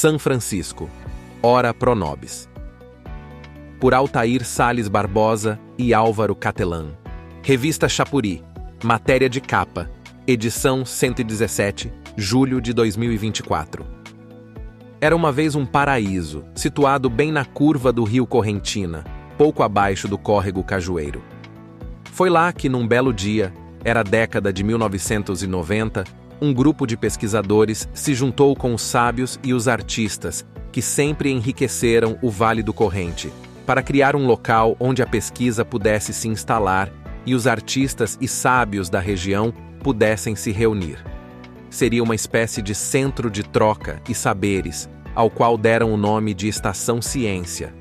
São Francisco, ora pro nobis. Por Altair Salles Barbosa e Álvaro Catelan. Revista Chapuri, matéria de capa, edição 117, julho de 2024. Era uma vez um paraíso, situado bem na curva do rio Correntina, pouco abaixo do córrego Cajueiro. Foi lá que, num belo dia, era a década de 1990, um grupo de pesquisadores se juntou com os sábios e os artistas, que sempre enriqueceram o Vale do Corrente, para criar um local onde a pesquisa pudesse se instalar e os artistas e sábios da região pudessem se reunir. Seria uma espécie de centro de troca e saberes, ao qual deram o nome de Estação Ciência.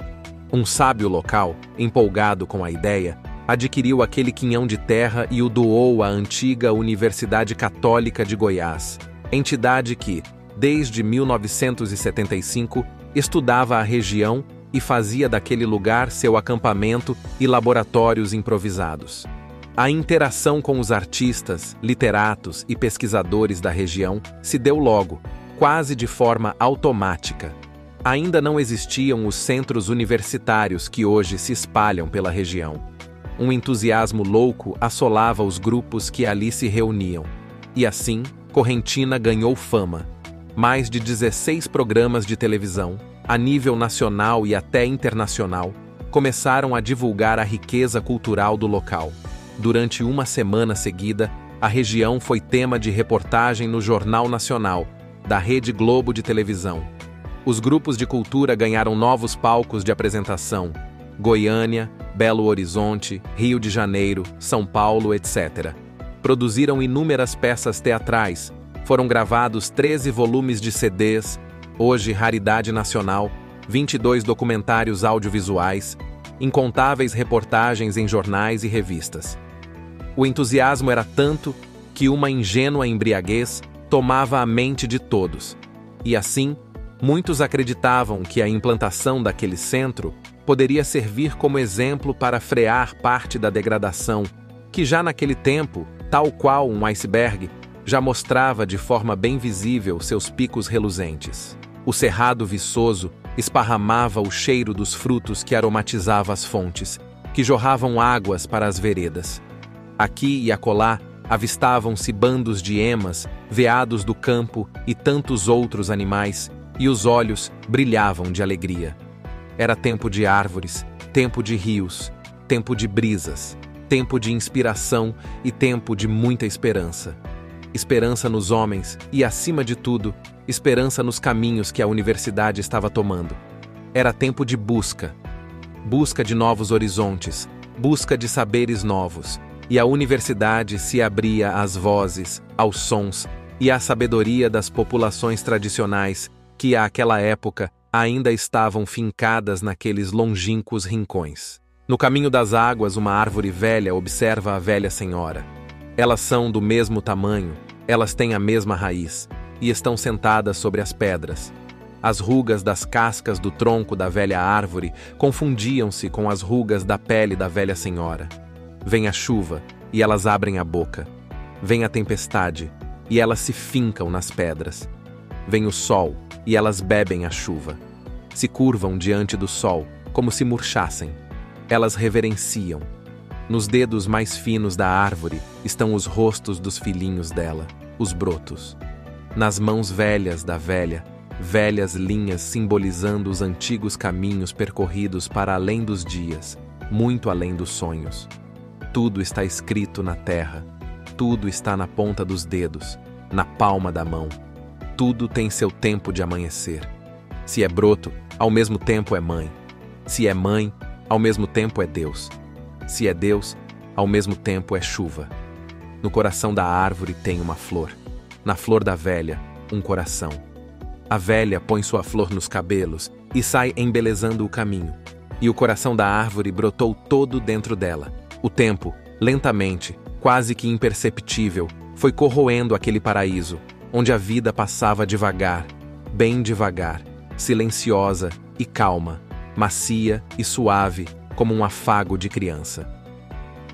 Um sábio local, empolgado com a ideia, adquiriu aquele quinhão de terra e o doou à antiga Universidade Católica de Goiás, entidade que, desde 1975, estudava a região e fazia daquele lugar seu acampamento e laboratórios improvisados. A interação com os artistas, literatos e pesquisadores da região se deu logo, quase de forma automática. Ainda não existiam os centros universitários que hoje se espalham pela região. Um entusiasmo louco assolava os grupos que ali se reuniam. E assim, Correntina ganhou fama. Mais de 16 programas de televisão, a nível nacional e até internacional, começaram a divulgar a riqueza cultural do local. Durante uma semana seguida, a região foi tema de reportagem no Jornal Nacional, da Rede Globo de televisão. Os grupos de cultura ganharam novos palcos de apresentação: Goiânia, Belo Horizonte, Rio de Janeiro, São Paulo, etc. Produziram inúmeras peças teatrais, foram gravados 13 volumes de CDs, hoje raridade nacional, 22 documentários audiovisuais, incontáveis reportagens em jornais e revistas. O entusiasmo era tanto que uma ingênua embriaguez tomava a mente de todos. E assim, muitos acreditavam que a implantação daquele centro poderia servir como exemplo para frear parte da degradação, que já naquele tempo, tal qual um iceberg, já mostrava de forma bem visível seus picos reluzentes. O cerrado viçoso esparramava o cheiro dos frutos que aromatizava as fontes, que jorravam águas para as veredas. Aqui e acolá avistavam-se bandos de emas, veados do campo e tantos outros animais, e os olhos brilhavam de alegria. Era tempo de árvores, tempo de rios, tempo de brisas, tempo de inspiração e tempo de muita esperança. Esperança nos homens e, acima de tudo, esperança nos caminhos que a universidade estava tomando. Era tempo de busca de novos horizontes, busca de saberes novos, e a universidade se abria às vozes, aos sons e à sabedoria das populações tradicionais que, àquela época, ainda estavam fincadas naqueles longínquos rincões. No caminho das águas, uma árvore velha observa a velha senhora. Elas são do mesmo tamanho, elas têm a mesma raiz, e estão sentadas sobre as pedras. As rugas das cascas do tronco da velha árvore confundiam-se com as rugas da pele da velha senhora. Vem a chuva, e elas abrem a boca. Vem a tempestade, e elas se fincam nas pedras. Vem o sol, e elas bebem a chuva. Se curvam diante do sol, como se murchassem. Elas reverenciam. Nos dedos mais finos da árvore estão os rostos dos filhinhos dela, os brotos. Nas mãos velhas da velha, velhas linhas simbolizando os antigos caminhos percorridos para além dos dias, muito além dos sonhos. Tudo está escrito na terra, tudo está na ponta dos dedos, na palma da mão. Tudo tem seu tempo de amanhecer. Se é broto, ao mesmo tempo é mãe. Se é mãe, ao mesmo tempo é Deus. Se é Deus, ao mesmo tempo é chuva. No coração da árvore tem uma flor. Na flor da velha, um coração. A velha põe sua flor nos cabelos e sai embelezando o caminho. E o coração da árvore brotou todo dentro dela. O tempo, lentamente, quase que imperceptível, foi corroendo aquele paraíso, onde a vida passava devagar, bem devagar, silenciosa e calma, macia e suave, como um afago de criança.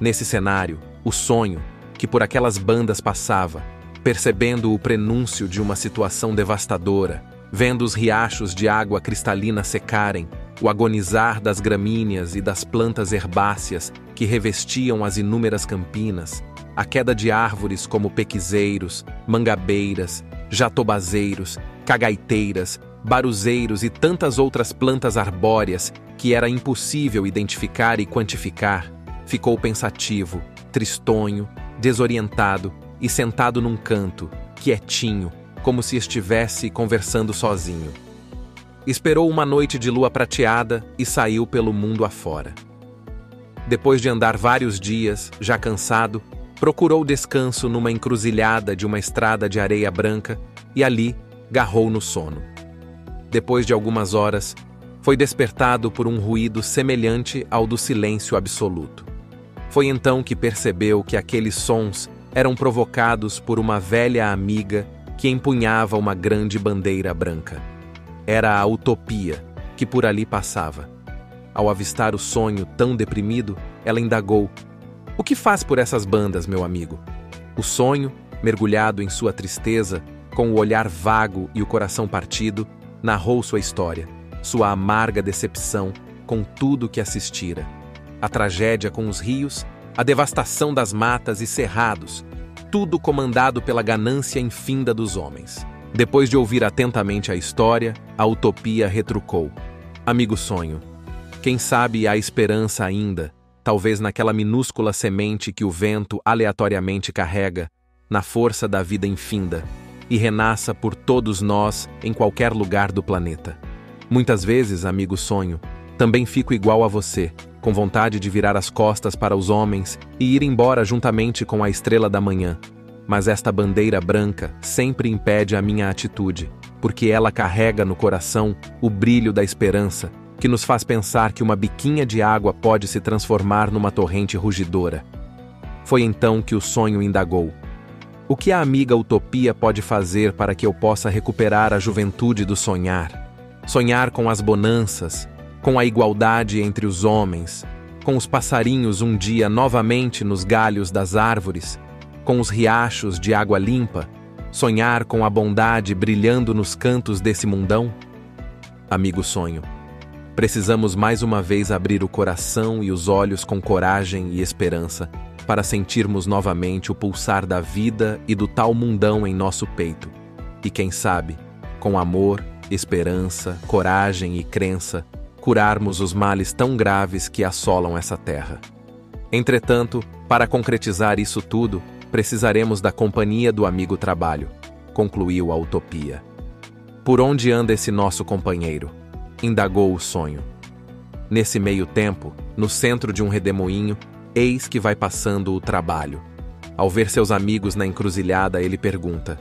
Nesse cenário, o sonho, que por aquelas bandas passava, percebendo o prenúncio de uma situação devastadora, vendo os riachos de água cristalina secarem, o agonizar das gramíneas e das plantas herbáceas que revestiam as inúmeras campinas, a queda de árvores como pequizeiros, mangabeiras, jatobazeiros, cagaiteiras, baruzeiros e tantas outras plantas arbóreas que era impossível identificar e quantificar, ficou pensativo, tristonho, desorientado e sentado num canto, quietinho, como se estivesse conversando sozinho. Esperou uma noite de lua prateada e saiu pelo mundo afora. Depois de andar vários dias, já cansado, procurou descanso numa encruzilhada de uma estrada de areia branca e ali garrou no sono. Depois de algumas horas, foi despertado por um ruído semelhante ao do silêncio absoluto. Foi então que percebeu que aqueles sons eram provocados por uma velha amiga que empunhava uma grande bandeira branca. Era a Utopia, que por ali passava. Ao avistar o sonho tão deprimido, ela indagou: "O que faz por essas bandas, meu amigo?" O sonho, mergulhado em sua tristeza, com o olhar vago e o coração partido, narrou sua história, sua amarga decepção com tudo que assistira. A tragédia com os rios, a devastação das matas e cerrados, tudo comandado pela ganância infinda dos homens. Depois de ouvir atentamente a história, a Utopia retrucou: "Amigo sonho, quem sabe há esperança ainda, talvez naquela minúscula semente que o vento aleatoriamente carrega, na força da vida infinda, e renasça por todos nós em qualquer lugar do planeta. Muitas vezes, amigo sonho, também fico igual a você, com vontade de virar as costas para os homens e ir embora juntamente com a estrela da manhã. Mas esta bandeira branca sempre impede a minha atitude, porque ela carrega no coração o brilho da esperança, que nos faz pensar que uma biquinha de água pode se transformar numa torrente rugidora." Foi então que o sonho indagou: "O que a amiga Utopia pode fazer para que eu possa recuperar a juventude do sonhar? Sonhar com as bonanças, com a igualdade entre os homens, com os passarinhos um dia novamente nos galhos das árvores, com os riachos de água limpa, sonhar com a bondade brilhando nos cantos desse mundão?" Amigo sonho, precisamos mais uma vez abrir o coração e os olhos com coragem e esperança para sentirmos novamente o pulsar da vida e do tal mundão em nosso peito. E quem sabe, com amor, esperança, coragem e crença, curarmos os males tão graves que assolam essa terra. Entretanto, para concretizar isso tudo, precisaremos da companhia do amigo trabalho, concluiu a Utopia. "Por onde anda esse nosso companheiro?" indagou o sonho. Nesse meio tempo, no centro de um redemoinho, eis que vai passando o trabalho. Ao ver seus amigos na encruzilhada, ele pergunta: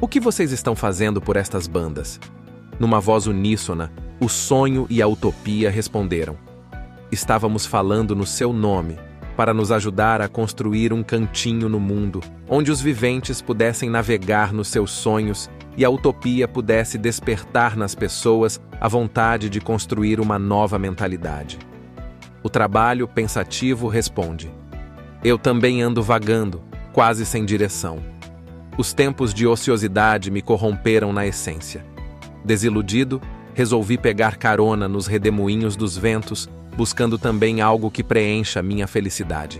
"O que vocês estão fazendo por estas bandas?" Numa voz uníssona, o sonho e a Utopia responderam: "Estávamos falando no seu nome, para nos ajudar a construir um cantinho no mundo, onde os viventes pudessem navegar nos seus sonhos e a Utopia pudesse despertar nas pessoas a vontade de construir uma nova mentalidade." O trabalho, pensativo, responde: "Eu também ando vagando, quase sem direção. Os tempos de ociosidade me corromperam na essência. Desiludido, resolvi pegar carona nos redemoinhos dos ventos, buscando também algo que preencha minha felicidade.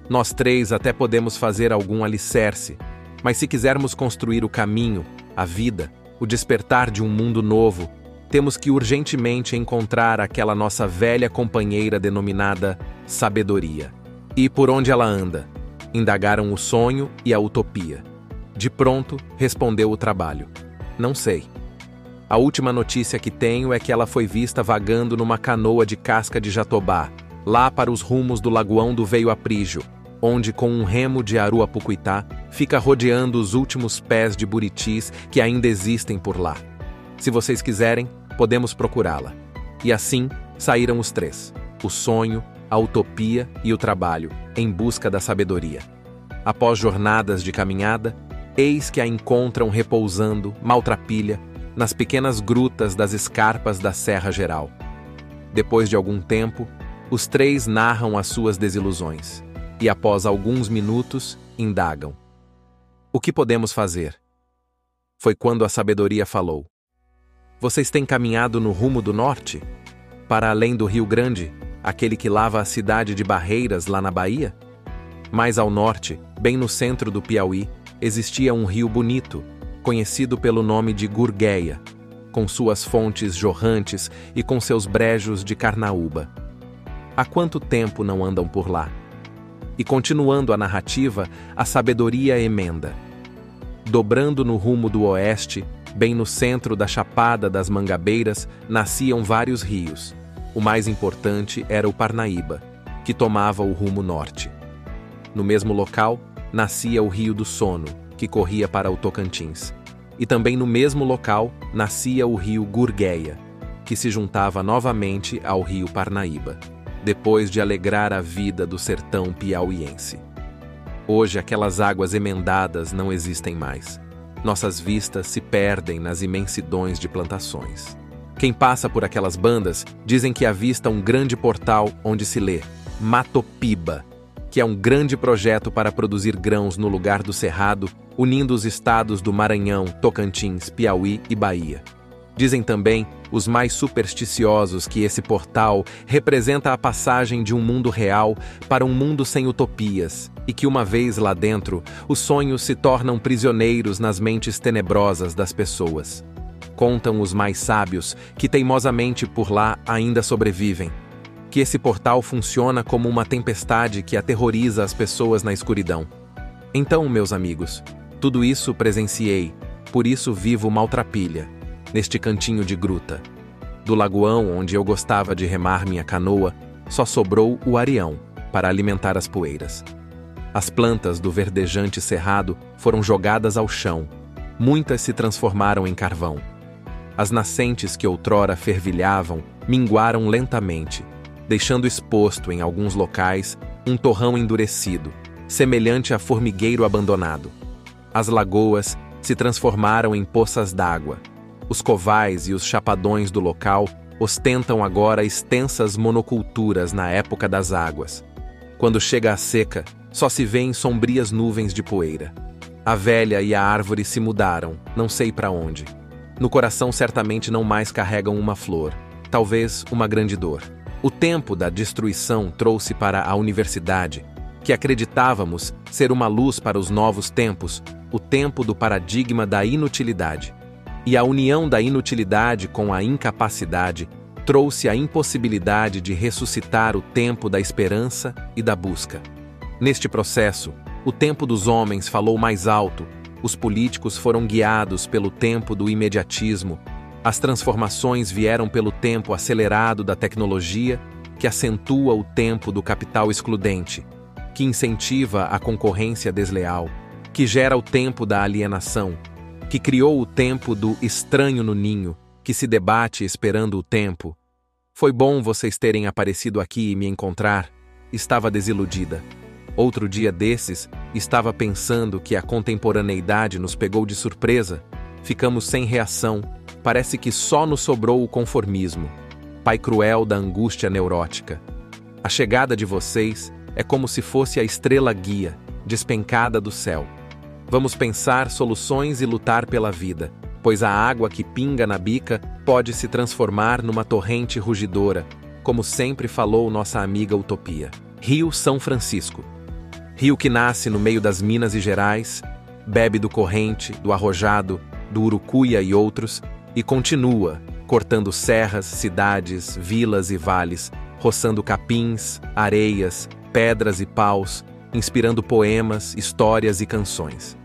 Nós três até podemos fazer algum alicerce, mas se quisermos construir o caminho, a vida, o despertar de um mundo novo, temos que urgentemente encontrar aquela nossa velha companheira denominada sabedoria. E por onde ela anda?" indagaram o sonho e a Utopia. De pronto, respondeu o trabalho: "Não sei. A última notícia que tenho é que ela foi vista vagando numa canoa de casca de jatobá, lá para os rumos do lagoão do Veio Aprígio, onde com um remo de Aruapucuitá fica rodeando os últimos pés de buritis que ainda existem por lá. Se vocês quiserem, podemos procurá-la." E assim saíram os três, o sonho, a Utopia e o trabalho, em busca da sabedoria. Após jornadas de caminhada, eis que a encontram repousando, maltrapilha, nas pequenas grutas das escarpas da Serra Geral. Depois de algum tempo, os três narram as suas desilusões, e após alguns minutos, indagam: "O que podemos fazer?" Foi quando a sabedoria falou: Vocês têm caminhado no rumo do norte? Para além do Rio Grande, aquele que lava a cidade de Barreiras lá na Bahia? Mais ao norte, bem no centro do Piauí, existia um rio bonito, conhecido pelo nome de Gurgueia, com suas fontes jorrantes e com seus brejos de carnaúba. Há quanto tempo não andam por lá? E continuando a narrativa, a sabedoria emenda. Dobrando no rumo do oeste, bem no centro da Chapada das Mangabeiras, nasciam vários rios. O mais importante era o Parnaíba, que tomava o rumo norte. No mesmo local, nascia o Rio do Sono, que corria para o Tocantins. E também no mesmo local, nascia o Rio Gurgueia, que se juntava novamente ao Rio Parnaíba, depois de alegrar a vida do sertão piauiense. Hoje aquelas águas emendadas não existem mais. Nossas vistas se perdem nas imensidões de plantações. Quem passa por aquelas bandas dizem que avista um grande portal onde se lê Matopiba, que é um grande projeto para produzir grãos no lugar do Cerrado, unindo os estados do Maranhão, Tocantins, Piauí e Bahia. Dizem também os mais supersticiosos que esse portal representa a passagem de um mundo real para um mundo sem utopias, e que uma vez lá dentro, os sonhos se tornam prisioneiros nas mentes tenebrosas das pessoas. Contam os mais sábios que teimosamente por lá ainda sobrevivem, que esse portal funciona como uma tempestade que aterroriza as pessoas na escuridão. Então, meus amigos, tudo isso presenciei, por isso vivo maltrapilha, neste cantinho de gruta. Do lagoão onde eu gostava de remar minha canoa, só sobrou o areião para alimentar as poeiras. As plantas do verdejante cerrado foram jogadas ao chão, muitas se transformaram em carvão. As nascentes que outrora fervilhavam minguaram lentamente, deixando exposto em alguns locais um torrão endurecido, semelhante a formigueiro abandonado. As lagoas se transformaram em poças d'água. Os covais e os chapadões do local ostentam agora extensas monoculturas na época das águas. Quando chega a seca, só se vêem sombrias nuvens de poeira. A velha e a árvore se mudaram, não sei para onde. No coração certamente não mais carregam uma flor, talvez uma grande dor. O tempo da destruição trouxe para a universidade, que acreditávamos ser uma luz para os novos tempos, o tempo do paradigma da inutilidade. E a união da inutilidade com a incapacidade trouxe a impossibilidade de ressuscitar o tempo da esperança e da busca. Neste processo, o tempo dos homens falou mais alto, os políticos foram guiados pelo tempo do imediatismo, as transformações vieram pelo tempo acelerado da tecnologia, que acentua o tempo do capital excludente, que incentiva a concorrência desleal, que gera o tempo da alienação, que criou o tempo do estranho no ninho, que se debate esperando o tempo. Foi bom vocês terem aparecido aqui e me encontrar. Estava desiludida. Outro dia desses, estava pensando que a contemporaneidade nos pegou de surpresa. Ficamos sem reação. Parece que só nos sobrou o conformismo. Pai cruel da angústia neurótica. A chegada de vocês é como se fosse a estrela guia, despencada do céu. Vamos pensar soluções e lutar pela vida, pois a água que pinga na bica pode se transformar numa torrente rugidora, como sempre falou nossa amiga Utopia. Rio São Francisco. Rio que nasce no meio das Minas Gerais, bebe do Corrente, do Arrojado, do Urucuia e outros, e continua, cortando serras, cidades, vilas e vales, roçando capins, areias, pedras e paus, inspirando poemas, histórias e canções.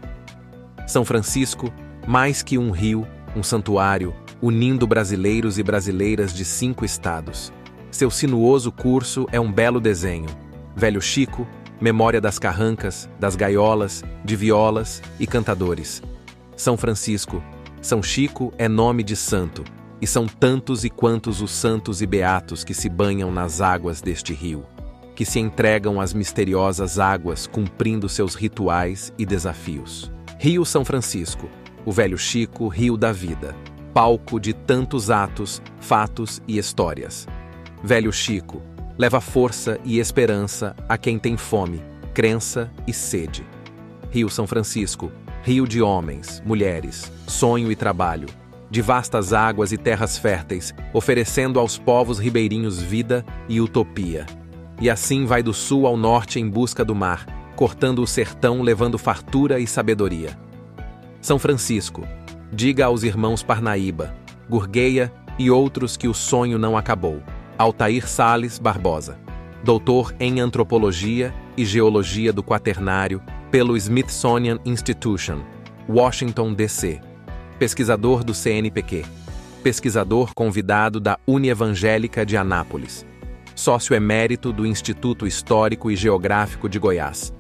São Francisco, mais que um rio, um santuário, unindo brasileiros e brasileiras de 5 estados. Seu sinuoso curso é um belo desenho. Velho Chico, memória das carrancas, das gaiolas, de violas e cantadores. São Francisco, São Chico é nome de santo, e são tantos e quantos os santos e beatos que se banham nas águas deste rio, que se entregam às misteriosas águas cumprindo seus rituais e desafios. Rio São Francisco, o Velho Chico, rio da vida, palco de tantos atos, fatos e histórias. Velho Chico, leva força e esperança a quem tem fome, crença e sede. Rio São Francisco, rio de homens, mulheres, sonho e trabalho, de vastas águas e terras férteis, oferecendo aos povos ribeirinhos vida e utopia. E assim vai do sul ao norte em busca do mar, cortando o sertão levando fartura e sabedoria. São Francisco, diga aos irmãos Parnaíba, Gurgueia e outros que o sonho não acabou. Altair Sales Barbosa, doutor em Antropologia e Geologia do Quaternário pelo Smithsonian Institution, Washington, D.C., pesquisador do CNPq, pesquisador convidado da Unievangélica de Anápolis, sócio emérito do Instituto Histórico e Geográfico de Goiás,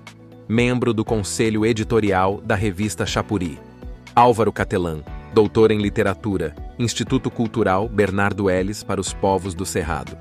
membro do Conselho Editorial da revista Chapuri. Álvaro Catelan, doutor em Literatura, Instituto Cultural Bernardo Ellis para os Povos do Cerrado.